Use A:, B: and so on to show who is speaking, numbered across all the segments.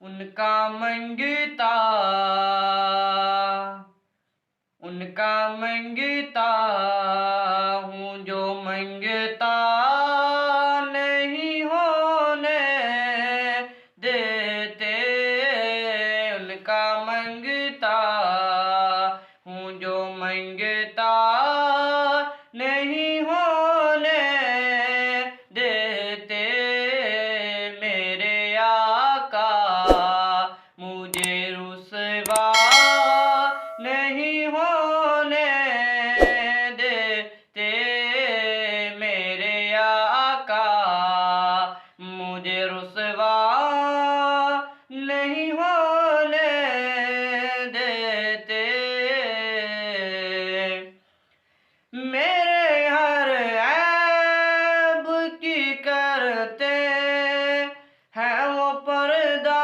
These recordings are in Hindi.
A: उनका मंगता उनका मंगता हूँ जो मंगता नहीं होने देते। उनका मंगता हूँ जो मंगता नहीं होने देते। मेरे आका मुझे रुसवा नहीं होने देते। मेरे आका मुझे रुसवा नहीं होने देते। मेरे हर ऐब की करते हैं वो पर्दा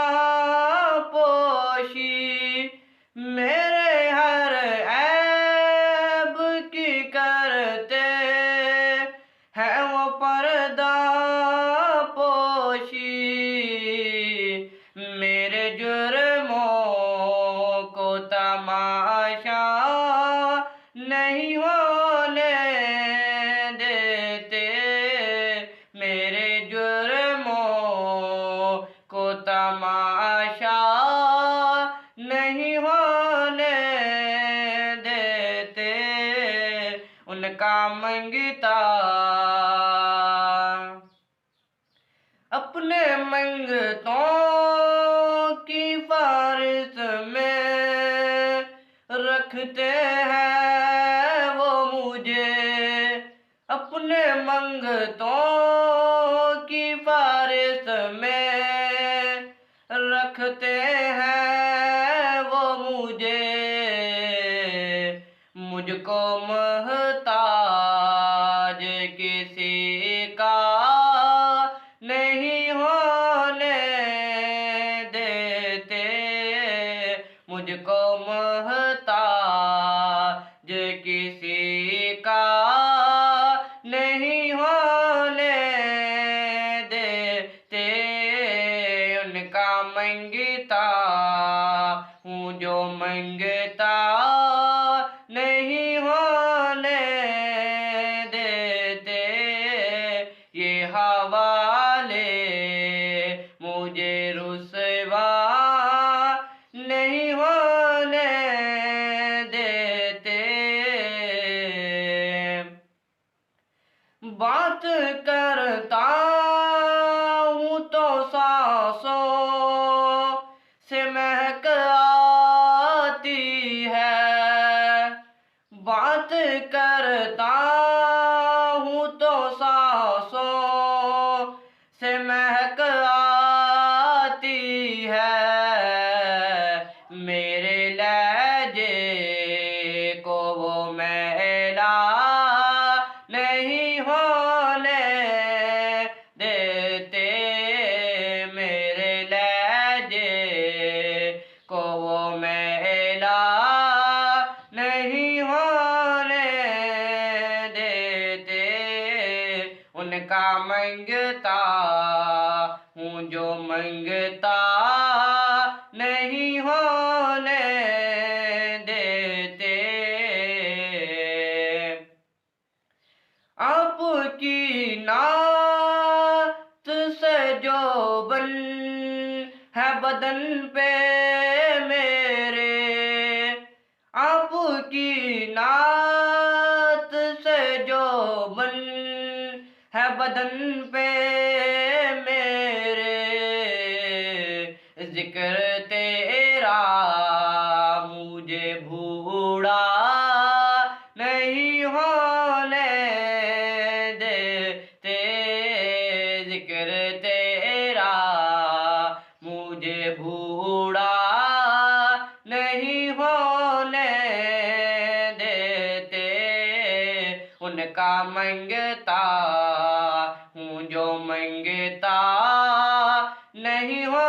A: पोशी। मेरे हर ऐब की करते हैं वो पर्दा पोशी। मेरे जुर्मों को तमाशा नहीं होने देते। मेरे जुर्मों को तमाशा नहीं होने देते। उनका मंगता अपने मंगतों की फारिश में रखते हैं वो मुझे। अपने मंगतों की फारिश में रखते हैं वो मुझे। मुझको मोहताज किसी का नहीं होने देते। मुझको मोहताज किसी का नहीं होने देते। उनका मंगता हूँ जो मंगता नहीं होने देते। ये हवाले मुझे रुसवा नहीं होने देते। बात करता हूँ तो सांसों से महक आती है। बात करता हूँ तो सांसों से महक आती है। मेरे लहजे को वो मैला नहीं होने देते। मेरे लहजे को वो मैला नहीं होने देते। उनका मंगता हूँ जो मंगता नहीं होने देते। आपकी नात से जो बन है बदन पे मेरे। आपकी नात से जो बन है बदन पे मेरे। जिक्र तेरा मुझे भूला नहीं होने देते। जिक्र तेरा मुझे भूला नहीं होने देते। उनका मंगता हूँ जो मंगता नहीं हो